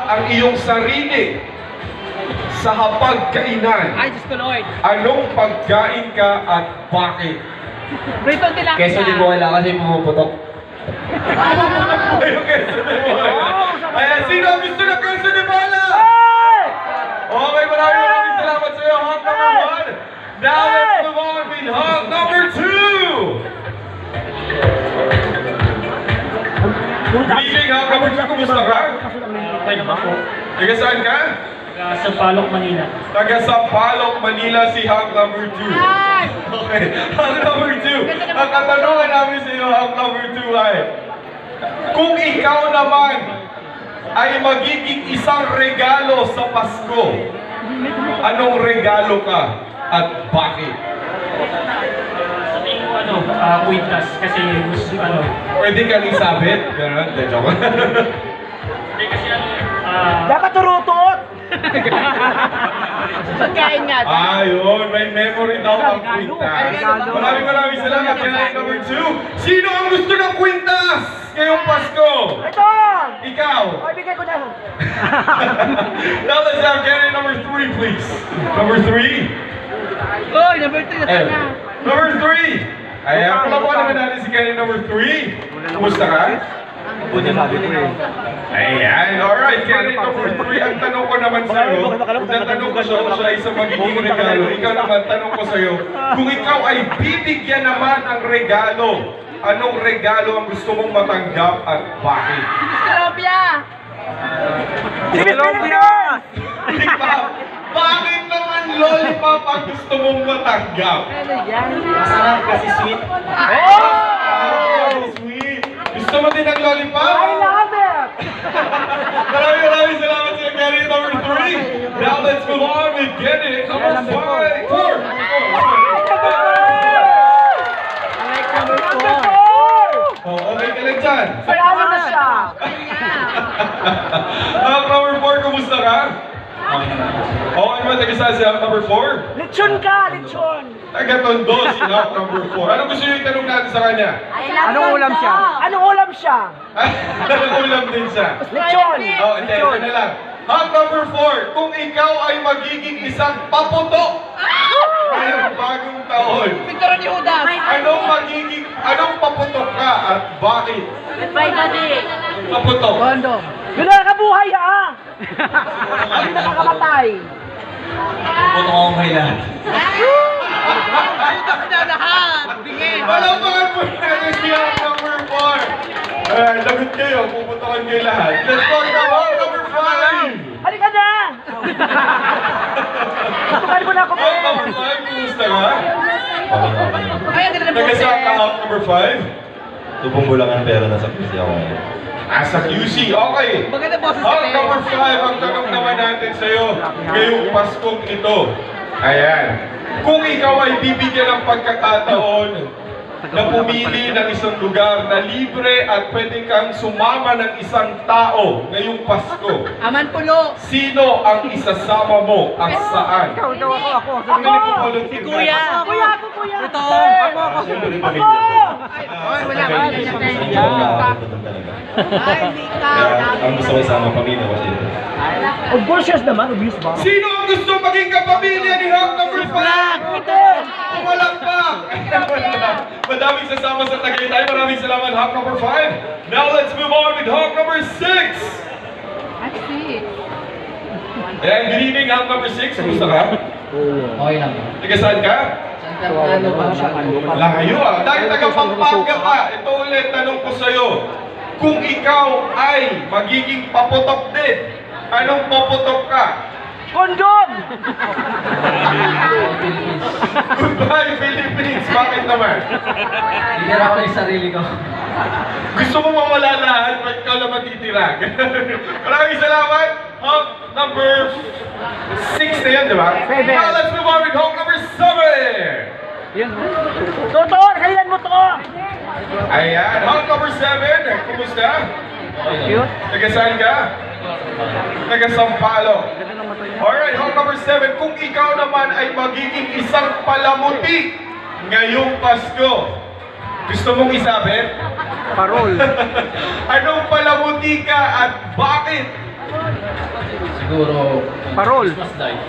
ang iyong sarili sa hapagkainan. Ay, Diyos ko Lord. Anong pagkain ka at bakit? Prito tilapia. Keso di mo wala kasi pumuputok. Ayun, queso de bola. Ayan, sino ang gusto ng queso de bola? Okay, maraming salamat sa iyo, hug number 1. Now let's move on with hug number 2. Good evening, hug number 2. Kumusta ka? Okay naman po. Taga saan ka? Sa Palok, Manila. Taga Sampaloc, Manila, si hug number 2. Okay, hug number 2. Ang katanungan namin sa iyo, hug number 2 ay, kung ikaw naman ay magiging isang regalo sa Pasko, anong regalo ka at bakit? Sa tingin ko kwintas. Kasi Pwede ka rin sabit? Ganun, de joke. Hindi kasi Dapat turutot! Pagkain nga. Ayun, may memory daw ang kwintas. Maraming salamat. Yan number 2. Sino ang gusto ng kwintas ngayong Pasko? Ito! Ikaw! Ay, bigay ko na. Now let's have candidate number 3, please. Number 3. Oy, number 3 na sana. Number 3. Ayan, palabuan naman natin si candidate number 3. Kumusta ka? Ayan, alright. Candidate number 3. Ang tanong ko naman sa'yo, ang tanong ko siya ay sa magiging regalo. Ikaw naman, tanong ko sa'yo, kung ikaw ay bibigyan naman ng regalo, anong regalo ang gusto mong matanggap at bakit? Tilapia! Di ba? Bakit naman lollipop ang gusto mong matanggap? Ano yan? Masarap kasi sweet. Oh, sweet. Gusto mo din ng lollipop? I love it! Maraming salamat sa candidate number 3. Now let's move on with candidate number 4. I like number 4. Oh, okay ka lang dyan. Paralo na siya. Number 4, kumusta ka? Okay naman, taga-saan si number 4? Lechon ka, lechon. Taga-tondo si number 4. Anong gusto niyo itanong natin sa kanya? Anong ulam siya? Anong ulam siya? Anong ulam din siya? Lechon. Oh, hindi, ito na lang. Hug number 4, kung ikaw ay magiging isang paputok ngayong bagong taon, Pintura ni Judas. anong paputok ka at bakit? Bye, Daddy. Paputok. Kondo. Yun na nakabuhay ha! Hindi na nakakamatay. Putok ako may lahat. Malapakan po natin si Hug number 4. Lagot kayo, puputokan kayo lahat. Let's go to Hug number 5. Halika na! Tutukan mo na ako. Hug number 5, kumusta ka? Ay, ang ganda ng Taga-saan ka, Hug number 5? Tupong Bulacan pero nasa PC ako ngayon. Sa QC, okay. Maganda boses Hug number 5, ang tanong naman natin sa'yo ngayong Paskong ito. Ayan. Kung ikaw ay bibigyan ng pagkakataon na pumili ng isang lugar na libre at pwede kang sumama ng isang tao ngayong Pasko, Aman pulo. sino ang isasama mo at saan? Ikaw daw ako. Si Kuya. Kuya ako, kuya. Ito. Siyempre rin pamilya ko. Ay, wala ka. Talaga. Ay, hindi ka. Kaya ang gusto ko isama pamilya kasi Of course, yes naman. Obvious ba? Sino ang gusto maging kapamilya ni Hug number 5? Ito. Walang pa! Madaming sasama sa Tagaytay. Maraming salamat, Hug number 5. Now let's move on with Hug number 6. I see. Ayan, good evening, Hug number 6. Kumusta ka? Okay lang. Taga saan ka? Ano ba siya? Layo ah. Dahil taga Pampanga ka. Ito ulit, tanong ko sa'yo. Kung ikaw ay magiging paputok din, anong paputok ka? Kondom! Goodbye, Philippines! Bakit naman? Hinira ko na yung sarili ko. Gusto mo mawala lahat, ba't ikaw lang matitira? Maraming salamat! Hug number 6 na yun, di ba? 7. Now let's move on with hug number 7! Tutor, kailan mo to? Ayan, hug number 7. Kumusta? Cute. Taga saan ka? Taga Sampaloc. Alright, hug number 7. Kung ikaw naman ay magiging isang palamuti ngayong Pasko, gusto mong isabit? Parol. Anong palamuti ka at bakit? Siguro, Parol. Christmas light.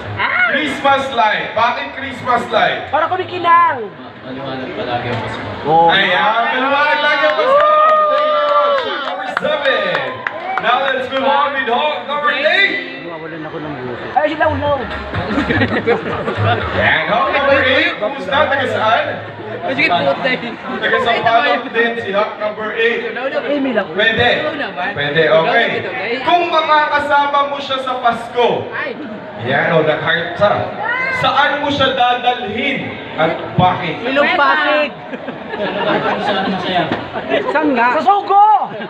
Christmas light. Bakit Christmas light? Para kumikinang. Maliwanag palagi ang Pasko. Oh. Ayan, maluwanag lagi ang Pasko. Thank you very much. Number 7. Now let's move on with Hawk number 8. Nawawalan ako ng buhay. Ay, si Laulaw. Yan, Hawk number 8. Kumusta? Taga saan? Taga Sampaloc din si Hawk number 8. Amy lang. Pwede. Pwede, okay. Kung makakasama mo siya sa Pasko, yan o, nag-heart sa. Saan mo siya dadalhin? At bakit? Ilong Pasig. Saan masaya? Saan nga? Sa Sogo!